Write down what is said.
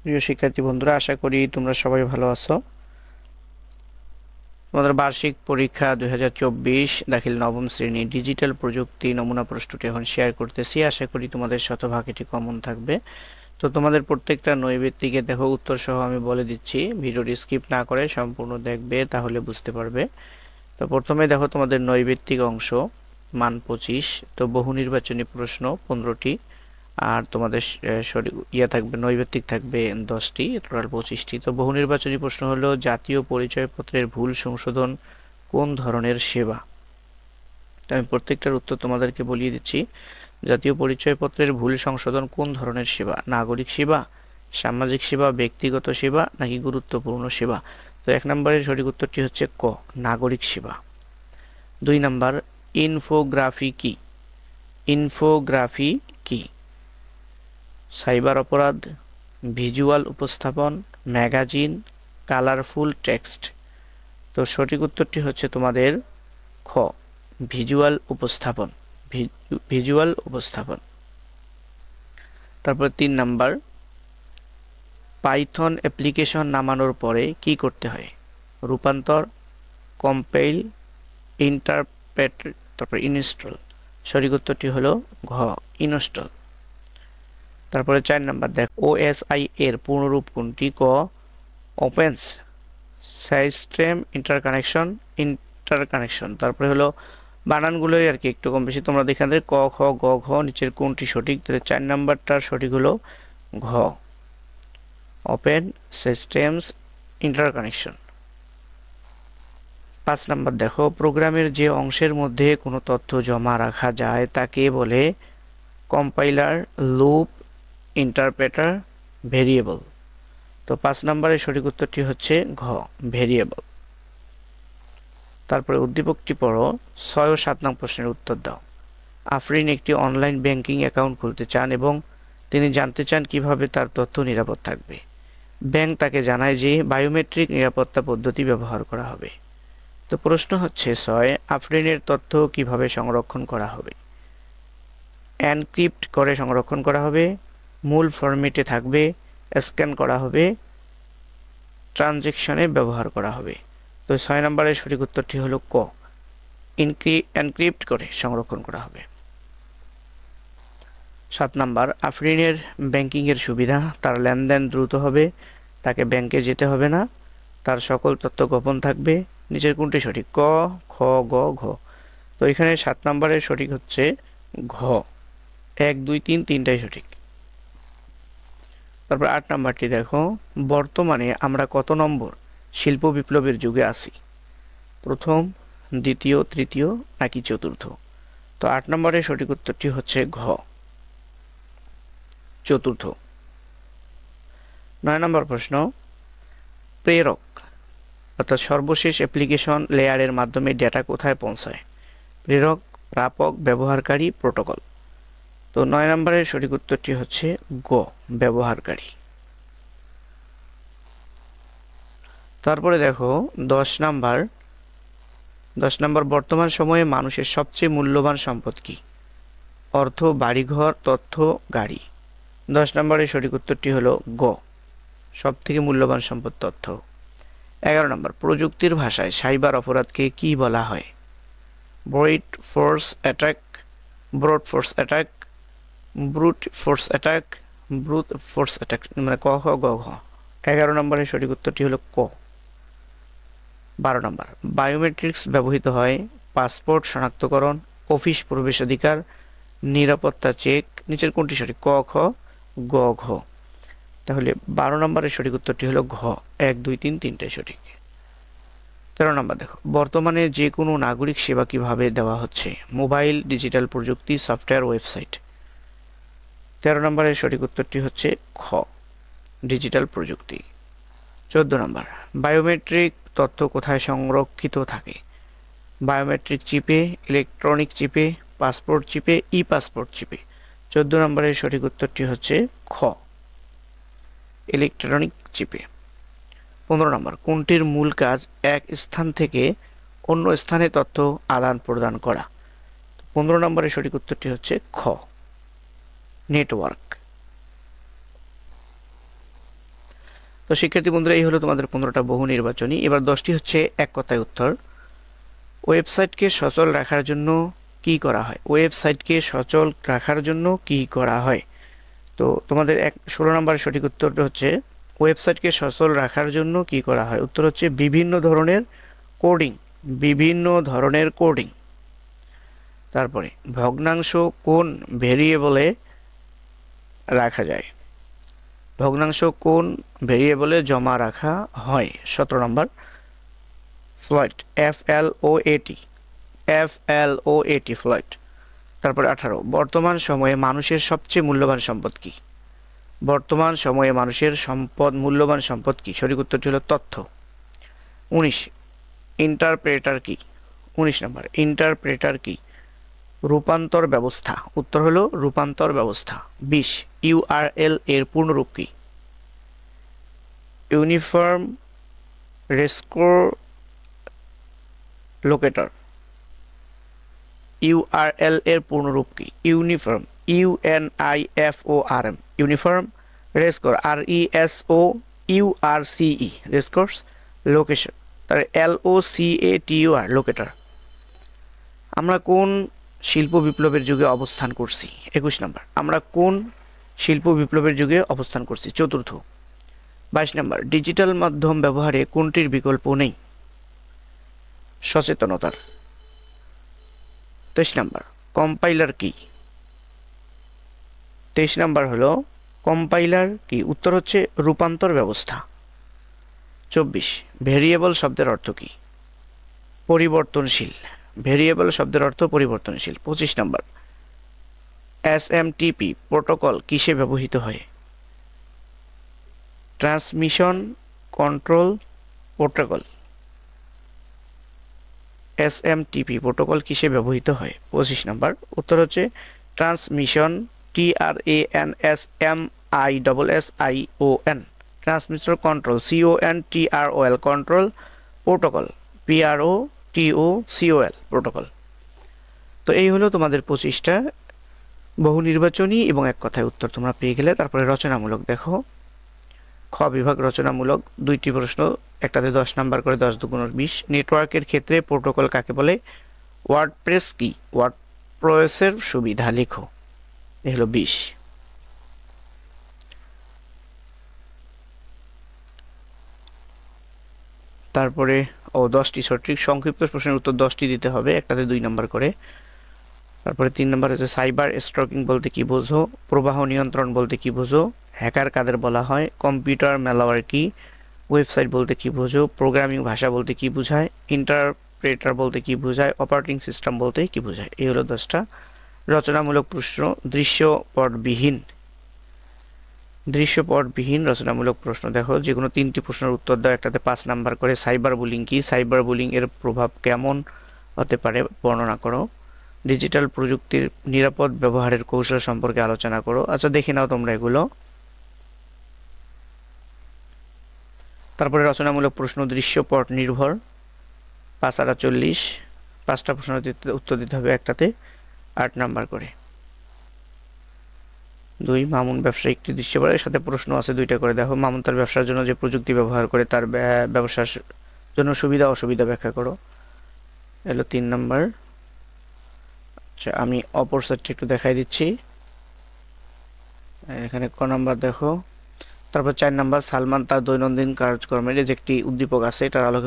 প্রিয় শিক্ষার্থী বন্ধুরা, আশা করি তোমরা সবাই ভালো আছো। তোমাদের বার্ষিক পরীক্ষা 2024 দাখিল নবম শ্রেণী ডিজিটাল প্রযুক্তি নমুনা প্রশ্নটি এখন শেয়ার করতেছি। আশা করি তোমাদের শতভাগ এটি কমন থাকবে। তো তোমাদের প্রত্যেকটা নৈবেত্তিকে দেখো উত্তর সহ আমি বলে দিচ্ছি, ভিডিওটি স্কিপ না করে সম্পূর্ণ দেখবে, তাহলে বুঝতে পারবে। তো প্রথমে দেখো তোমাদের নৈবেত্তিক অংশ, মান 25। তো বহু নির্বাচনী প্রশ্ন 15টি, আর তোমাদের থাকবে নৈবেত্তিক থাকবে 10টি, টোটাল 25টি। তো বহু নির্বাচনী প্রশ্ন হলো জাতীয় পরিচয়পত্রের ভুল সংশোধন কোন ধরনের সেবা। তো আমি প্রত্যেকটার উত্তর তোমাদেরকে বলিয়ে দিচ্ছি। জাতীয় পরিচয়পত্রের ভুল সংশোধন কোন ধরনের সেবা? নাগরিক সেবা, সামাজিক সেবা, ব্যক্তিগত সেবা নাকি গুরুত্বপূর্ণ সেবা? তো 1 নম্বরের সঠিক উত্তরটি হচ্ছে ক, নাগরিক সেবা। 2 নম্বর, ইনফোগ্রাফি কি? ইনফোগ্রাফি কি? সাইবার অপরাধ, ভিজুয়াল উপস্থাপন, ম্যাগাজিন, কালারফুল টেক্সট। তো সঠিক উত্তরটি হচ্ছে তোমাদের খ, ভিজুয়াল উপস্থাপন। ভিজুয়াল উপস্থাপন। তারপর 3 নাম্বার, পাইথন অ্যাপ্লিকেশন নামানোর পরে কি করতে হয়? রূপান্তর, কম্পাইল, ইন্টারপ্রেট, তারপর ইনস্টল। সঠিক উত্তরটি হলো ঘ, ইনস্টল। তারপরে 4 নাম্বার দেখ, ওএসআই এর পূর্ণরূপ কোনটি? ক, ওপেন সিস্টেম ইন্টারকানেকশন। তারপরে হলো বানানগুলোই আর কি একটু কম বেশি তোমরা দেখে ক, খ, গ, ঘ নিচের কোনটি সঠিক? তাহলে 4 নাম্বারটার সঠিক হলো ঘ, ওপেন সিস্টেমস ইন্টারকানেকশন। 5 নাম্বার দেখো, প্রোগ্রামের যে অংশের মধ্যে কোনো তথ্য জমা রাখা যায় তাকে বলে কম্পাইলার, লুপ, ইন্টারপ্রেটার, ভেরিয়েবল। তো 5 নম্বরের সঠিক উত্তরটি হচ্ছে ঘ, ভেরিয়েবল। তারপরে উদ্দীপকটি পড়ো, 6 ও 7 নং প্রশ্নের উত্তর দাও। আফরিন একটি অনলাইন ব্যাংকিং অ্যাকাউন্ট খুলতে চান এবং তিনি জানতে চান কিভাবে তার তথ্য নিরাপদ থাকবে। ব্যাংক তাকে জানায় যে বায়োমেট্রিক নিরাপত্তা পদ্ধতি ব্যবহার করা হবে। তো প্রশ্ন হচ্ছে 6, আফরিনের তথ্য কিভাবে সংরক্ষণ করা হবে? এনক্রিপ্ট করে সংরক্ষণ করা হবে, মূল ফরম্যাটে থাকবে, স্ক্যান করা হবে, ট্রানজেকশনে ব্যবহার করা হবে। তো 6 নম্বরের সঠিক উত্তরটি হলো ক, এনক্রিপ্ট করে সংরক্ষণ করা হবে। 7 নাম্বার, আফরিনের ব্যাংকিং এর সুবিধা, তার লেনদেন দ্রুত হবে, তাকে ব্যাংকে যেতে হবে না, তার সকল তথ্য গোপন থাকবে। নিচের কোনটি সঠিক? ক, খ, গ, ঘ। তো এখানে 7 নম্বরের সঠিক হচ্ছে ঘ, 1, 2, 3 তিনটাই সঠিক। তারপর 8 নাম্বারটি দেখো, বর্তমানে আমরা কত নম্বর শিল্প বিপ্লবের যুগে আছি? প্রথম, দ্বিতীয়, তৃতীয় নাকি চতুর্থ? তো 8 নম্বরের সঠিক উত্তরটি হচ্ছে ঘ, চতুর্থ। 9 নম্বর প্রশ্ন, প্রেরক অর্থাৎ সর্বশেষ অ্যাপ্লিকেশন লেয়ারের মাধ্যমে ডেটা কোথায় পৌঁছায়? প্রেরক, প্রাপক, ব্যবহারকারী, প্রোটোকল। তো 9 নম্বরের সঠিক উত্তরটি হচ্ছে গ, ব্যবহারকারী। তারপরে দেখো 10 নাম্বার, বর্তমান সময়ে মানুষের সবচেয়ে মূল্যবান সম্পদ কি? অর্থ, বাড়িঘর, তথ্য, গাড়ি। 10 নম্বরের সঠিক উত্তরটি হলো গ, সবথেকে মূল্যবান সম্পদ তথ্য। 11 নম্বর, প্রযুক্তির ভাষায় সাইবার অপরাধকে কি বলা হয়? ব্রুট ফোর্স অ্যাটাক, মানে ক, খ, গ, ঘ। 11 নম্বরের সঠিক উত্তরটি হলো ক। 12 নম্বর, বায়োমেট্রিক্স ব্যবহৃত হয় পাসপোর্ট শনাক্তকরণ, অফিস প্রবেশাধিকার, নিরাপত্তা চেক। নিচের কোনটি সঠিক? ক, খ, গ, ঘ। তাহলে 12 নম্বরের সঠিক উত্তরটি হলো ঘ, 1, 2, 3 তিনটাই সঠিক। 13 নম্বর দেখো, বর্তমানে যে কোনো নাগরিক সেবা কিভাবে দেওয়া হচ্ছে? মোবাইল, ডিজিটাল প্রযুক্তি, সফটওয়্যার, ওয়েবসাইট। 13 নম্বরের সঠিক উত্তরটি হচ্ছে খ, ডিজিটাল প্রযুক্তি। 14 নম্বর, বায়োমেট্রিক তথ্য কোথায় সংরক্ষিত থাকে? বায়োমেট্রিক চিপে, ইলেকট্রনিক চিপে, পাসপোর্ট চিপে, ই পাসপোর্ট চিপে। 14 নম্বরের সঠিক উত্তরটি হচ্ছে খ, ইলেকট্রনিক চিপে। 15 নম্বর, কোনটির মূল কাজ এক স্থান থেকে অন্য স্থানে তথ্য আদান প্রদান করা? 15 নম্বরের সঠিক উত্তরটি হচ্ছে খ, নেটওয়ার্ক। তো শিক্ষার্থী বন্ধুরা, এই হলো তোমাদের 15টা বহু নির্বাচনী। এবার 10টি হচ্ছে এক কথায় উত্তর। ওয়েবসাইটকে সচল রাখার জন্য কি করা হয়? ওয়েবসাইটকে সচল রাখার জন্য কি করা হয়? তো তোমাদের 16 নম্বরের সঠিক উত্তরটা হচ্ছে ওয়েবসাইটকে সচল রাখার জন্য কি করা হয়? উত্তর হচ্ছে বিভিন্ন ধরনের কোডিং। বিভিন্ন ধরনের কোডিং। তারপরে ভগ্নাংশ কোন ভেরিয়েবলে রাখা যায়? ভগ্নাংশ কোন ভেরিয়েবলে জমা রাখা হয়? 17 নম্বর ফ্লয়েট, FLOAT, FLOAT ফ্লয়েট। তারপরে 18 বর্তমান সময়ে মানুষের সবচেয়ে মূল্যবান সম্পদ কি? বর্তমান সময়ে মানুষের মূল্যবান সম্পদ কি? সঠিক উত্তরটি হলো তথ্য। 19 ইন্টারপ্রেটার কি? 19 নম্বর ইন্টারপ্রেটার কি? রূপান্তর ব্যবস্থা। উত্তর হলো রূপান্তর ব্যবস্থা। 20 URL এর পূর্ণরূপ কি? Uniform রেস্কোর locator. URL এর পূর্ণরূপ কি? Uniform, UNIFORM, uniform resource, RESOURCE, resource location. তার LOCATUR, লোকেটর। আমরা কোন শিল্প বিপ্লবের যুগে অবস্থান করছি? 21 নম্বর আমরা কোন শিল্প বিপ্লবের যুগে অবস্থান করছি? চতুর্থ। 22 নম্বর ডিজিটাল মাধ্যম ব্যবহারে কোনটির বিকল্প নেই? সচেতনতার। 23 নম্বর কম্পাইলার কি? 23 নম্বর হলো কম্পাইলার কি? উত্তর হচ্ছে রূপান্তর ব্যবস্থা। 24 ভেরিয়েবল শব্দের অর্থ কি? পরিবর্তনশীল। ভেরিয়েবল শব্দের অর্থ পরিবর্তনশীল। 25 নম্বর SMTP প্রোটোকল কিসে ব্যবহৃত হয়? Transmission control protocol. SMTP protocol কিসে ব্যবহৃত হয়? 25 নম্বর উত্তর হচ্ছে transmission, TRANSMISSION, transmission control, CONTROL, control protocol, PROTOCOL, protocol. তো এই হলো তোমাদের 25টা বহু নির্বাচনী এবং এক কথায় উত্তর তোমরা পেয়ে গেলে। তারপরে রচনামূলক দেখো। খ বিভাগ রচনামূলক 2টি প্রশ্ন, একটাতে 10 নাম্বার করে, 10 2 20। নেটওয়ার্কের ক্ষেত্রে প্রোটোকল কাকে বলে? ওয়ার্ডপ্রেস কি? ওয়ার্ডপ্রেসের সুবিধা লেখো। এই হলো 20। তারপরে 10টি সঠিক সংক্ষিপ্ত প্রশ্নের উত্তর 10টি দিতে হবে, একটাতে 2 নাম্বার করে। তারপরে 3 নাম্বার হচ্ছে সাইবার স্টকিং বলতে কি বোঝো? প্রবাহ নিয়ন্ত্রণ বলতে কি বোঝো? হ্যাকার কাদের বলা হয়? কম্পিউটার ম্যালওয়্যার কি? ওয়েবসাইট বলতে কি বোঝো? প্রোগ্রামিং ভাষা বলতে কি বোঝায়? ইন্টারপ্রেটার বলতে কি বোঝায়? অপারেটিং সিস্টেম বলতে কি বোঝায়? এই হলো 10টা রচনামূলক প্রশ্ন। দৃশ্যপটবিহীন রচনামূলক প্রশ্ন দেখো, যে কোনো 3টি প্রশ্নের উত্তর দাও, একটাতে 5 নাম্বার করে। সাইবার বুলিং কি? সাইবার বুলিং এর প্রভাব কেমন হতে পারে বর্ণনা করো। ডিজিটাল প্রযুক্তির নিরাপদ ব্যবহারের কৌশল সম্পর্কে আলোচনা করো। আচ্ছা দেখে নাও তোমরা এগুলো। তারপরে রচনামূলক প্রশ্ন দৃশ্যপট নির্ভর, 5 আর 40, 5টা প্রশ্ন উত্তর দিতে হবে, একটাতে 8 নাম্বার করে। 2 মামুন ব্যবসা একটি দৃশ্যপটের সাথে প্রশ্ন আছে 2টা করে। দেখো মামুন তার ব্যবসার জন্য যে প্রযুক্তি ব্যবহার করে তার ব্যবসার জন্য সুবিধা অসুবিধা ব্যাখ্যা করো। এলো 3 নাম্বার। আচ্ছা আমি অপর সাইডটা একটু দেখাই দিচ্ছি, এখানে ক নাম্বার দেখো। তারপর 4 নাম্বার সালমান তার দৈনন্দিন কাজকর্মের যে একটি উদ্দীপক আছে এটার আলোকে